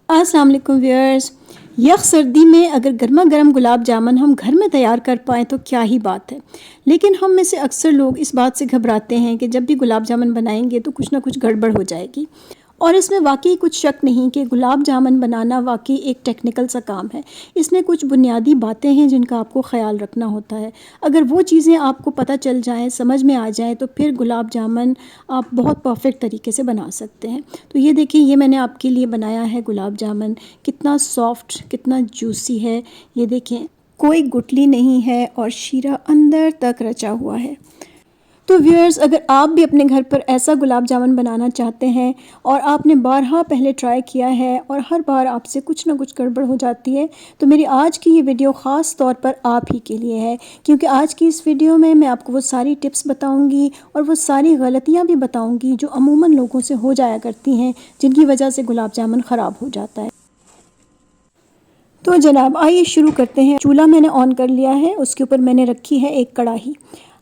अस्सलाम वालेकुम व्यूअर्स। यख सर्दी में अगर गर्मा गर्म गुलाब जामुन हम घर में तैयार कर पाएँ तो क्या ही बात है। लेकिन हम में से अक्सर लोग इस बात से घबराते हैं कि जब भी गुलाब जामुन बनाएंगे तो कुछ ना कुछ गड़बड़ हो जाएगी। और इसमें वाकई कुछ शक नहीं कि गुलाब जामुन बनाना वाकई एक टेक्निकल सा काम है। इसमें कुछ बुनियादी बातें हैं जिनका आपको ख़्याल रखना होता है। अगर वो चीज़ें आपको पता चल जाएं, समझ में आ जाएं, तो फिर गुलाब जामुन आप बहुत परफेक्ट तरीके से बना सकते हैं। तो ये देखिए, ये मैंने आपके लिए बनाया है गुलाब जामुन। कितना सॉफ्ट, कितना जूसी है। ये देखें, कोई गुठली नहीं है और शीरा अंदर तक रचा हुआ है। तो व्यूअर्स, अगर आप भी अपने घर पर ऐसा गुलाब जामुन बनाना चाहते हैं और आपने बारहा पहले ट्राई किया है और हर बार आपसे कुछ ना कुछ गड़बड़ हो जाती है, तो मेरी आज की ये वीडियो ख़ास तौर पर आप ही के लिए है। क्योंकि आज की इस वीडियो में मैं आपको वो सारी टिप्स बताऊंगी और वो सारी गलतियां भी बताऊंगी जो अमूमन लोगों से हो जाया करती हैं, जिनकी वजह से गुलाब जामुन ख़राब हो जाता है। तो जनाब, आइए शुरू करते हैं। चूल्हा मैंने ऑन कर लिया है, उसके ऊपर मैंने रखी है एक कढ़ाई।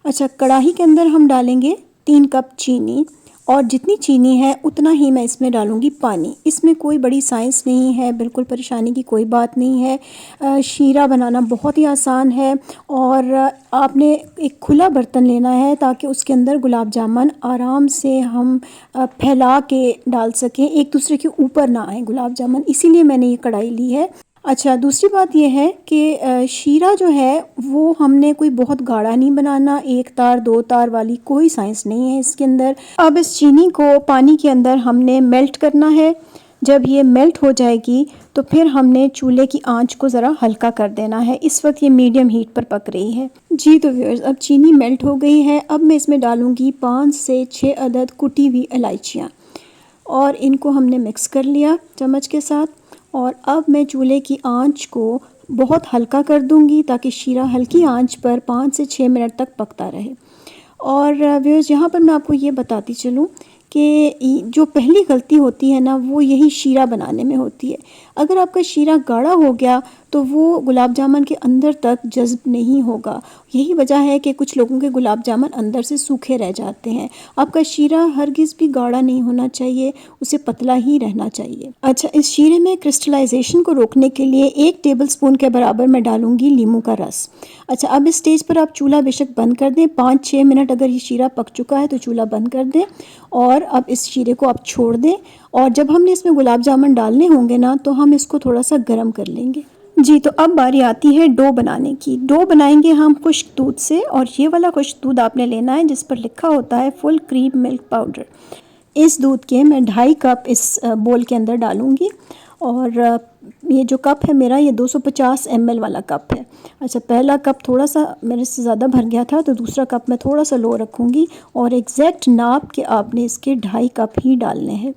अच्छा, कढ़ाई के अंदर हम डालेंगे 3 कप चीनी, और जितनी चीनी है उतना ही मैं इसमें डालूंगी पानी। इसमें कोई बड़ी साइंस नहीं है, बिल्कुल परेशानी की कोई बात नहीं है। शीरा बनाना बहुत ही आसान है। और आपने एक खुला बर्तन लेना है ताकि उसके अंदर गुलाब जामुन आराम से हम फैला के डाल सकें, एक दूसरे के ऊपर ना आए गुलाब जामुन, इसीलिए मैंने ये कढ़ाई ली है। अच्छा, दूसरी बात यह है कि शीरा जो है वो हमने कोई बहुत गाढ़ा नहीं बनाना, 1 तार 2 तार वाली कोई साइंस नहीं है इसके अंदर। अब इस चीनी को पानी के अंदर हमने मेल्ट करना है। जब ये मेल्ट हो जाएगी तो फिर हमने चूल्हे की आंच को ज़रा हल्का कर देना है। इस वक्त ये मीडियम हीट पर पक रही है जी। तो व्यूअर्स, अब चीनी मेल्ट हो गई है। अब मैं इसमें डालूँगी 5 से 6 अदद कुटी हुई इलायचियाँ, और इनको हमने मिक्स कर लिया चम्मच के साथ। और अब मैं चूल्हे की आंच को बहुत हल्का कर दूंगी ताकि शीरा हल्की आंच पर 5 से 6 मिनट तक पकता रहे। और व्यूअर्स, यहाँ पर मैं आपको ये बताती चलूँ कि जो पहली गलती होती है ना, वो यही शीरा बनाने में होती है। अगर आपका शीरा गाढ़ा हो गया तो वो गुलाब जामुन के अंदर तक जज्ब नहीं होगा। यही वजह है कि कुछ लोगों के गुलाब जामुन अंदर से सूखे रह जाते हैं। आपका शीरा हरगिज़ भी गाढ़ा नहीं होना चाहिए, उसे पतला ही रहना चाहिए। अच्छा, इस शीरे में क्रिस्टलाइजेशन को रोकने के लिए 1 टेबलस्पून के बराबर मैं डालूंगी नींबू का रस। अच्छा, अब इस स्टेज पर आप चूल्हा बेशक बंद कर दें। 5-6 मिनट अगर ये शीरा पक चुका है तो चूल्हा बंद कर दें, और अब इस शीरे को आप छोड़ दें। और जब हमने इसमें गुलाब जामुन डालने होंगे ना, तो हम इसको थोड़ा सा गर्म कर लेंगे जी। तो अब बारी आती है डो बनाने की। डो बनाएंगे हम खुश्क दूध से, और ये वाला खुश्क दूध आपने लेना है जिस पर लिखा होता है फुल क्रीम मिल्क पाउडर। इस दूध के मैं 2.5 कप इस बोल के अंदर डालूंगी। और ये जो कप है मेरा, ये 250 ml वाला कप है। अच्छा, पहला कप थोड़ा सा मेरे से ज़्यादा भर गया था, तो दूसरा कप मैं थोड़ा सा लो रखूँगी। और एग्जैक्ट नाप के आपने इसके 2.5 कप ही डालने हैं।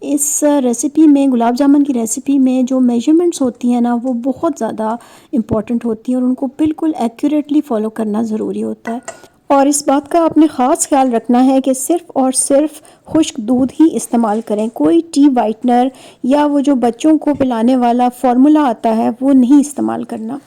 इस रेसिपी में, गुलाब जामुन की रेसिपी में जो मेजरमेंट्स होती हैं ना, वो बहुत ज़्यादा इम्पॉर्टेंट होती हैं और उनको बिल्कुल एक्यूरेटली फ़ॉलो करना ज़रूरी होता है। और इस बात का आपने ख़ास ख्याल रखना है कि सिर्फ़ और सिर्फ खुश्क दूध ही इस्तेमाल करें। कोई टी वाइटनर या वो जो बच्चों को पिलाने वाला फार्मूला आता है वो नहीं इस्तेमाल करना।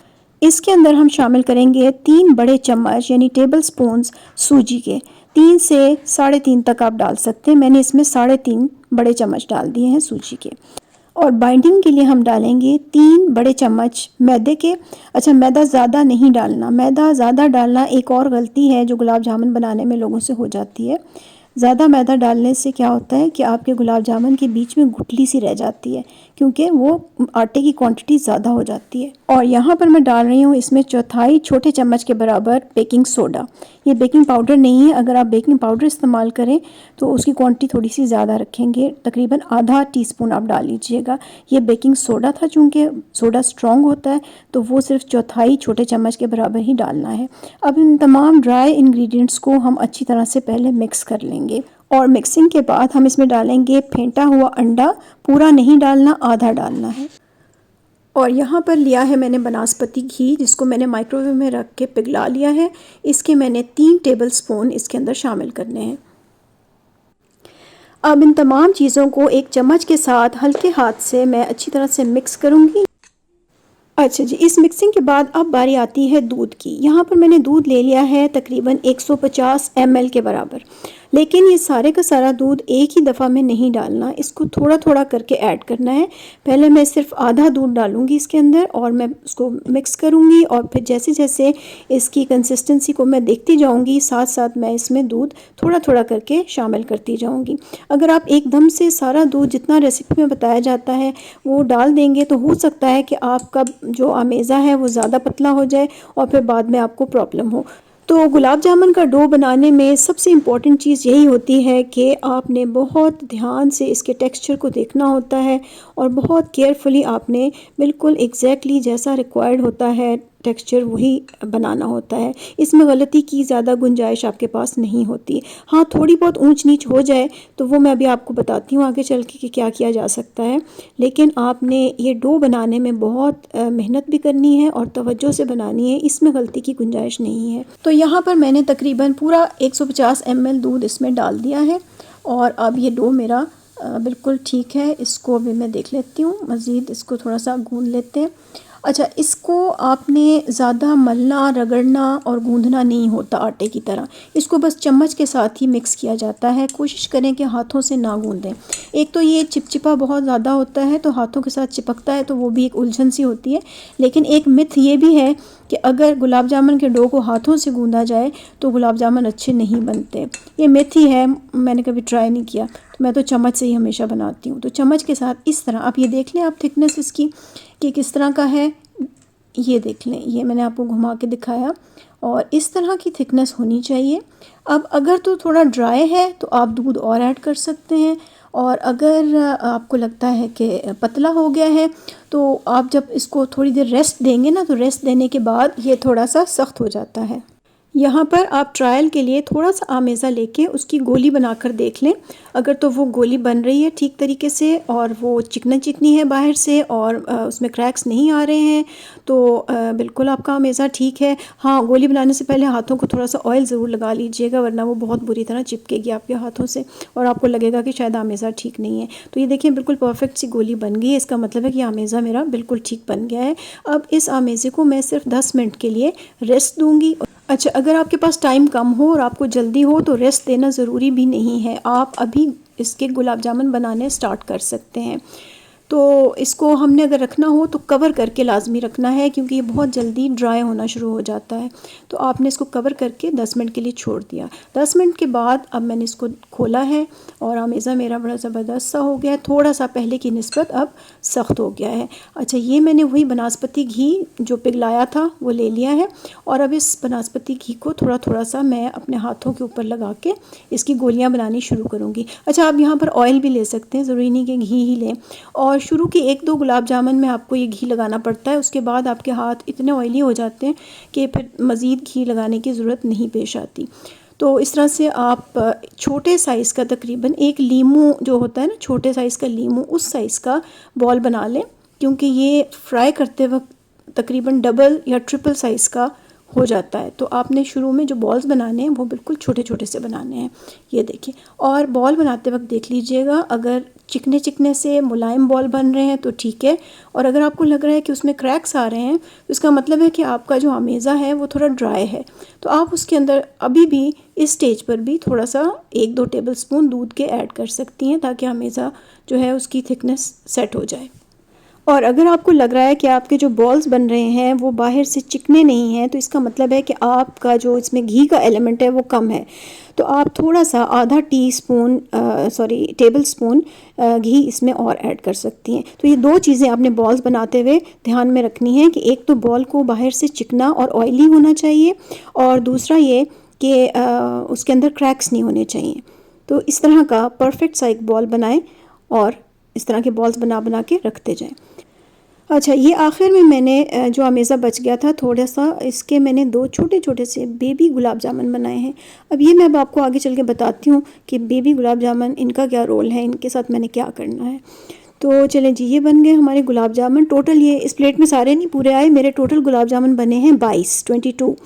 इसके अंदर हम शामिल करेंगे 3 बड़े चम्मच यानी टेबल स्पून्स सूजी के। 3 से 3.5 तक आप डाल सकते हैं। मैंने इसमें 3.5 बड़े चम्मच डाल दिए हैं सूजी के। और बाइंडिंग के लिए हम डालेंगे 3 बड़े चम्मच मैदे के। अच्छा, मैदा ज़्यादा नहीं डालना। मैदा ज़्यादा डालना एक और गलती है जो गुलाब जामुन बनाने में लोगों से हो जाती है। ज़्यादा मैदा डालने से क्या होता है कि आपके गुलाब जामुन के बीच में गुठली सी रह जाती है, क्योंकि वो आटे की क्वांटिटी ज़्यादा हो जाती है। और यहाँ पर मैं डाल रही हूँ इसमें 1/4 छोटे चम्मच के बराबर बेकिंग सोडा। ये बेकिंग पाउडर नहीं है। अगर आप बेकिंग पाउडर इस्तेमाल करें तो उसकी क्वांटिटी थोड़ी सी ज़्यादा रखेंगे, तकरीबन ½ टीस्पून आप डाल लीजिएगा। ये बेकिंग सोडा था, चूँकि सोडा स्ट्रॉन्ग होता है तो वो सिर्फ 1/4 छोटे चम्मच के बराबर ही डालना है। अब इन तमाम ड्राई इंग्रेडिएंट्स को हम अच्छी तरह से पहले मिक्स कर लेंगे। और मिक्सिंग के बाद हम इसमें डालेंगे फेंटा हुआ अंडा। पूरा नहीं डालना, आधा डालना है। और यहाँ पर लिया है मैंने बनास्पति घी, जिसको मैंने माइक्रोवेव में रख के पिघला लिया है। इसके मैंने 3 टेबलस्पून इसके अंदर शामिल करने हैं। अब इन तमाम चीज़ों को एक चम्मच के साथ हल्के हाथ से मैं अच्छी तरह से मिक्स करूँगी। अच्छा जी, इस मिक्सिंग के बाद अब बारी आती है दूध की। यहाँ पर मैंने दूध ले लिया है तकरीबन 150 ml के बराबर। लेकिन ये सारे का सारा दूध एक ही दफ़ा में नहीं डालना, इसको थोड़ा थोड़ा करके ऐड करना है। पहले मैं सिर्फ आधा दूध डालूँगी इसके अंदर और मैं उसको मिक्स करूँगी, और फिर जैसे जैसे इसकी कंसिस्टेंसी को मैं देखती जाऊँगी, साथ साथ मैं इसमें दूध थोड़ा थोड़ा करके शामिल करती जाऊँगी। अगर आप एकदम से सारा दूध जितना रेसिपी में बताया जाता है वो डाल देंगे तो हो सकता है कि आपका जो आमेज़ा है वो ज़्यादा पतला हो जाए और फिर बाद में आपको प्रॉब्लम हो। तो गुलाब जामुन का डो बनाने में सबसे इम्पॉर्टेंट चीज़ यही होती है कि आपने बहुत ध्यान से इसके टेक्सचर को देखना होता है और बहुत केयरफुली आपने बिल्कुल एग्जैक्टली जैसा रिक्वायर्ड होता है टेक्सचर वही बनाना होता है। इसमें गलती की ज़्यादा गुंजाइश आपके पास नहीं होती। हाँ, थोड़ी बहुत ऊंच नीच हो जाए तो वो मैं अभी आपको बताती हूँ आगे चल के कि क्या किया जा सकता है, लेकिन आपने ये डो बनाने में बहुत मेहनत भी करनी है और तवज्जो से बनानी है, इसमें गलती की गुंजाइश नहीं है। तो यहाँ पर मैंने तकरीबन पूरा 150 ml दूध इसमें डाल दिया है और अब ये डो मेरा बिल्कुल ठीक है। इसको भी मैं देख लेती हूँ, मज़ीद इसको थोड़ा सा गूंद लेते हैं। अच्छा, इसको आपने ज़्यादा मलना, रगड़ना और गूंदना नहीं होता आटे की तरह। इसको बस चम्मच के साथ ही मिक्स किया जाता है। कोशिश करें कि हाथों से ना गूंदें। एक तो ये चिपचिपा बहुत ज़्यादा होता है तो हाथों के साथ चिपकता है, तो वो भी एक उलझन सी होती है। लेकिन एक मिथ ये भी है कि अगर गुलाब जामुन के डो को हाथों से गूंदा जाए तो गुलाब जामुन अच्छे नहीं बनते। ये मिथ ही है, मैंने कभी ट्राई नहीं किया। तो मैं तो चम्मच से ही हमेशा बनाती हूँ। तो चम्मच के साथ इस तरह आप ये देख लें, आप थिकनेस इसकी कि किस तरह का है, ये देख लें। ये मैंने आपको घुमा के दिखाया और इस तरह की थिकनेस होनी चाहिए। अब अगर तो थोड़ा ड्राई है तो आप दूध और ऐड कर सकते हैं, और अगर आपको लगता है कि पतला हो गया है तो आप जब इसको थोड़ी देर रेस्ट देंगे ना, तो रेस्ट देने के बाद ये थोड़ा सा सख्त हो जाता है। यहाँ पर आप ट्रायल के लिए थोड़ा सा आमेज़ा लेके उसकी गोली बनाकर देख लें। अगर तो वो गोली बन रही है ठीक तरीके से और वो चिकनी चिकनी है बाहर से और उसमें क्रैक्स नहीं आ रहे हैं तो बिल्कुल आपका आमेज़ा ठीक है। हाँ, गोली बनाने से पहले हाथों को थोड़ा सा ऑयल ज़रूर लगा लीजिएगा, वरना वो बहुत बुरी तरह चिपकेगी आपके हाथों से और आपको लगेगा कि शायद आमेज़ा ठीक नहीं है। तो ये देखिए, बिल्कुल परफेक्ट सी गोली बन गई है। इसका मतलब है कि आमेज़ा मेरा बिल्कुल ठीक बन गया है। अब इस आमेज़े को मैं सिर्फ 10 मिनट के लिए रेस्ट दूँगी। अच्छा, अगर आपके पास टाइम कम हो और आपको जल्दी हो तो रेस्ट देना ज़रूरी भी नहीं है, आप अभी इसके गुलाब जामुन बनाने स्टार्ट कर सकते हैं। तो इसको हमने अगर रखना हो तो कवर करके लाजमी रखना है, क्योंकि ये बहुत जल्दी ड्राई होना शुरू हो जाता है। तो आपने इसको कवर करके 10 मिनट के लिए छोड़ दिया। 10 मिनट के बाद अब मैंने इसको खोला है और आमेज़ा मेरा बड़ा ज़बरदस्त सा हो गया है, थोड़ा सा पहले की निस्बत अब सख्त हो गया है। अच्छा, ये मैंने वही बनास्पति घी जो पिघलाया था वो ले लिया है और अब इस बनास्पति घी को थोड़ा थोड़ा सा मैं अपने हाथों के ऊपर लगा के इसकी गोलियाँ बनानी शुरू करूँगी। अच्छा, आप यहाँ पर ऑयल भी ले सकते हैं, ज़रूरी नहीं कि घी ही लें। और शुरू के 1-2 गुलाब जामुन में आपको ये घी लगाना पड़ता है, उसके बाद आपके हाथ इतने ऑयली हो जाते हैं कि फिर मज़ीद घी लगाने की ज़रूरत नहीं पेश आती। तो इस तरह से आप छोटे साइज़ का, तकरीबन एक लीमू जो होता है ना, छोटे साइज़ का लीमू, उस साइज़ का बॉल बना लें, क्योंकि ये फ्राई करते वक्त तकरीबन डबल या ट्रिपल साइज़ का हो जाता है। तो आपने शुरू में जो बॉल्स बनाने हैं वो बिल्कुल छोटे छोटे से बनाने हैं। ये देखिए, और बॉल बनाते वक्त देख लीजिएगा, अगर चिकने चिकने से मुलायम बॉल बन रहे हैं तो ठीक है, और अगर आपको लग रहा है कि उसमें क्रैक्स आ रहे हैं तो इसका मतलब है कि आपका जो आमेज़ा है वो थोड़ा ड्राई है। तो आप उसके अंदर अभी भी इस स्टेज पर भी थोड़ा सा 1-2 टेबल स्पून दूध के ऐड कर सकती हैं, ताकि आमेज़ा जो है उसकी थिकनेस सेट हो जाए। और अगर आपको लग रहा है कि आपके जो बॉल्स बन रहे हैं वो बाहर से चिकने नहीं हैं, तो इसका मतलब है कि आपका जो इसमें घी का एलिमेंट है वो कम है। तो आप थोड़ा सा आधा टेबल स्पून घी इसमें और ऐड कर सकती हैं। तो ये 2 चीज़ें आपने बॉल्स बनाते हुए ध्यान में रखनी है कि एक तो बॉल को बाहर से चिकना और ऑयली होना चाहिए, और दूसरा ये कि उसके अंदर क्रैक्स नहीं होने चाहिए। तो इस तरह का परफेक्ट सा एक बॉल बनाएं और इस तरह के बॉल्स बना बना के रखते जाएं। अच्छा, ये आखिर में मैंने जो आमेज़ा बच गया था थोड़ा सा, इसके मैंने 2 छोटे छोटे से बेबी गुलाब जामुन बनाए हैं। अब ये मैं अब आपको आगे चल के बताती हूँ कि बेबी गुलाब जामुन इनका क्या रोल है, इनके साथ मैंने क्या करना है। तो चलें जी, ये बन गए हमारे गुलाब जामुन। टोटल ये इस प्लेट में सारे नहीं पूरे आए, मेरे टोटल गुलाब जामुन बने हैं 22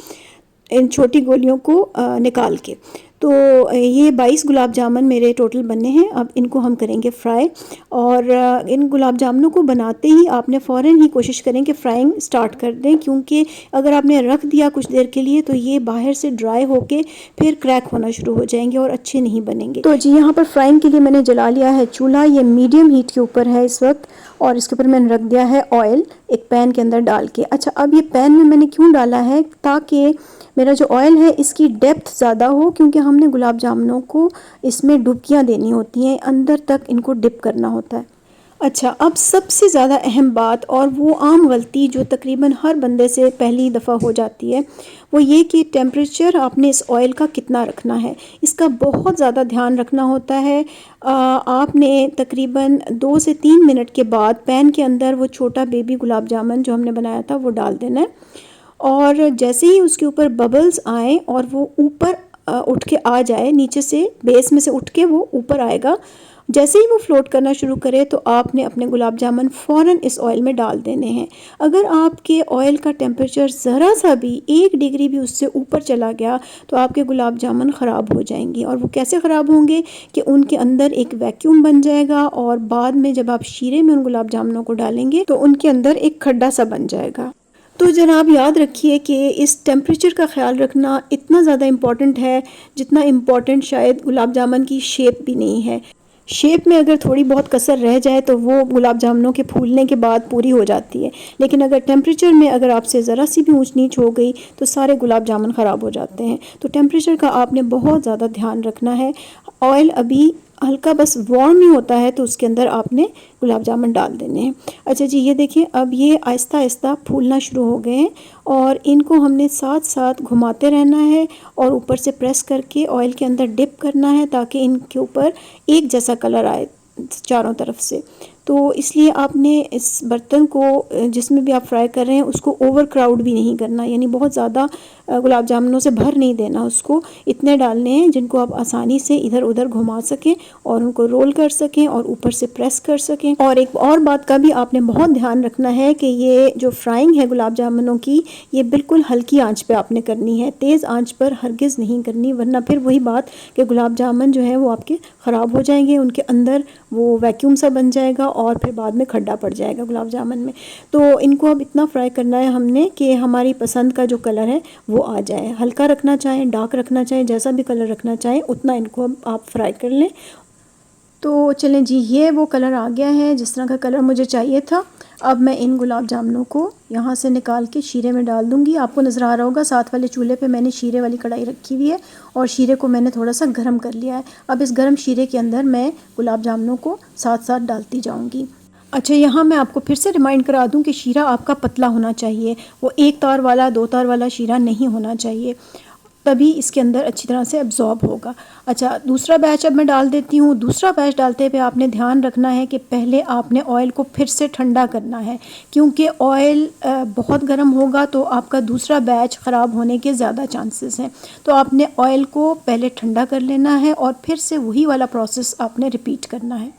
इन छोटी गोलियों को निकाल के। तो ये 22 गुलाब जामुन मेरे टोटल बने हैं। अब इनको हम करेंगे फ्राई, और इन गुलाब जामुनों को बनाते ही आपने फ़ौरन ही कोशिश करें कि फ्राइंग स्टार्ट कर दें, क्योंकि अगर आपने रख दिया कुछ देर के लिए तो ये बाहर से ड्राई होके फिर क्रैक होना शुरू हो जाएंगे और अच्छे नहीं बनेंगे। तो जी यहाँ पर फ्राइंग के लिए मैंने जला लिया है चूल्हा, ये मीडियम हीट के ऊपर है इस वक्त, और इसके ऊपर मैंने रख दिया है ऑयल एक पैन के अंदर डाल के। अच्छा, अब ये पैन में मैंने क्यों डाला है, ताकि मेरा जो ऑयल है इसकी डेप्थ ज़्यादा हो, क्योंकि हमने गुलाब जामुनों को इसमें डुबकियाँ देनी होती हैं, अंदर तक इनको डिप करना होता है। अच्छा, अब सबसे ज़्यादा अहम बात, और वो आम गलती जो तकरीबन हर बंदे से पहली दफ़ा हो जाती है, वो ये कि टेम्परेचर आपने इस ऑयल का कितना रखना है, इसका बहुत ज़्यादा ध्यान रखना होता है। आपने तकरीबन 2 से 3 मिनट के बाद पैन के अंदर वो छोटा बेबी गुलाब जामुन जो हमने बनाया था वो डाल देना है, और जैसे ही उसके ऊपर बबल्स आए और वो ऊपर उठ के आ जाए, नीचे से बेस में से उठ के वो ऊपर आएगा, जैसे ही वो फ्लोट करना शुरू करे तो आपने अपने गुलाब जामुन फ़ौरन इस ऑयल में डाल देने हैं। अगर आपके ऑयल का टेम्परेचर ज़रा सा भी 1 डिग्री भी उससे ऊपर चला गया तो आपके गुलाब जामुन ख़राब हो जाएंगे। और वो कैसे ख़राब होंगे कि उनके अंदर एक वैक्यूम बन जाएगा, और बाद में जब आप शीरे में उन गुलाब जामुनों को डालेंगे तो उनके अंदर एक खड्डा सा बन जाएगा। तो जनाब याद रखिए कि इस टेम्परेचर का ख्याल रखना इतना ज़्यादा इम्पॉर्टेंट है जितना इम्पॉर्टेंट शायद गुलाब जामुन की शेप भी नहीं है। शेप में अगर थोड़ी बहुत कसर रह जाए तो वो गुलाब जामुनों के फूलने के बाद पूरी हो जाती है, लेकिन अगर टेम्परेचर में अगर आपसे ज़रा सी भी ऊंच नीच हो गई तो सारे गुलाब जामुन ख़राब हो जाते हैं। तो टेम्परेचर का आपने बहुत ज़्यादा ध्यान रखना है। ऑयल अभी हल्का बस वार्म ही होता है तो उसके अंदर आपने गुलाब जामुन डाल देने हैं। अच्छा जी, ये देखिए अब ये आहिस्ता आहिस्ता फूलना शुरू हो गए हैं, और इनको हमने साथ साथ घुमाते रहना है और ऊपर से प्रेस करके ऑयल के अंदर डिप करना है, ताकि इनके ऊपर एक जैसा कलर आए चारों तरफ से। तो इसलिए आपने इस बर्तन को जिसमें भी आप फ्राई कर रहे हैं उसको ओवर क्राउड भी नहीं करना, यानी बहुत ज़्यादा गुलाब जामुनों से भर नहीं देना उसको। इतने डालने हैं जिनको आप आसानी से इधर उधर घुमा सकें और उनको रोल कर सकें और ऊपर से प्रेस कर सकें। और एक और बात का भी आपने बहुत ध्यान रखना है कि ये जो फ्राइंग है गुलाब जामुनों की, ये बिल्कुल हल्की आंच पे आपने करनी है, तेज़ आंच पर हरगिज़ नहीं करनी, वरना फिर वही बात कि गुलाब जामुन जो है वो आपके ख़राब हो जाएंगे, उनके अंदर वो वैक्यूम सा बन जाएगा और फिर बाद में खड्डा पड़ जाएगा गुलाब जामुन में। तो इनको अब इतना फ्राई करना है हमने कि हमारी पसंद का जो कलर है वो आ जाए। हल्का रखना चाहें, डार्क रखना चाहें, जैसा भी कलर रखना चाहें उतना इनको अब आप फ्राई कर लें। तो चलें जी, ये वो कलर आ गया है जिस तरह का कलर मुझे चाहिए था। अब मैं इन गुलाब जामुनों को यहाँ से निकाल के शीरे में डाल दूँगी। आपको नज़र आ रहा होगा साथ वाले चूल्हे पे मैंने शीरे वाली कढ़ाई रखी हुई है और शीरे को मैंने थोड़ा सा गर्म कर लिया है। अब इस गर्म शीरे के अंदर मैं गुलाब जामुनों को साथ साथ डालती जाऊँगी। अच्छा, यहाँ मैं आपको फिर से रिमाइंड करा दूँ कि शीरा आपका पतला होना चाहिए, वो 1 तार वाला 2 तार वाला शीरा नहीं होना चाहिए, तभी इसके अंदर अच्छी तरह से अब्ज़ॉर्ब होगा। अच्छा, दूसरा बैच अब मैं डाल देती हूँ। दूसरा बैच डालते हुए आपने ध्यान रखना है कि पहले आपने ऑयल को फिर से ठंडा करना है, क्योंकि ऑयल बहुत गर्म होगा तो आपका दूसरा बैच ख़राब होने के ज़्यादा चांसेस हैं। तो आपने ऑयल को पहले ठंडा कर लेना है और फिर से वही वाला प्रोसेस आपने रिपीट करना है।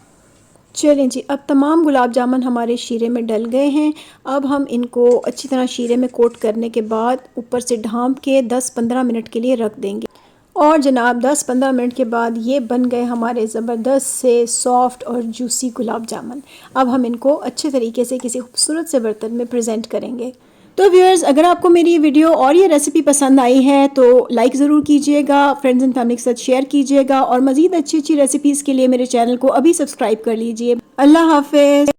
चलें जी, अब तमाम गुलाब जामुन हमारे शीरे में डल गए हैं। अब हम इनको अच्छी तरह शीरे में कोट करने के बाद ऊपर से ढाँप के 10-15 मिनट के लिए रख देंगे। और जनाब 10-15 मिनट के बाद ये बन गए हमारे ज़बरदस्त से सॉफ़्ट और जूसी गुलाब जामुन। अब हम इनको अच्छे तरीके से किसी खूबसूरत से बर्तन में प्रेजेंट करेंगे। तो व्यूअर्स, अगर आपको मेरी ये वीडियो और ये रेसिपी पसंद आई है तो लाइक ज़रूर कीजिएगा, फ्रेंड्स एंड फैमिली के साथ शेयर कीजिएगा, और मज़ीद अच्छी अच्छी रेसिपीज़ के लिए मेरे चैनल को अभी सब्सक्राइब कर लीजिए। अल्लाह हाफ़िज़।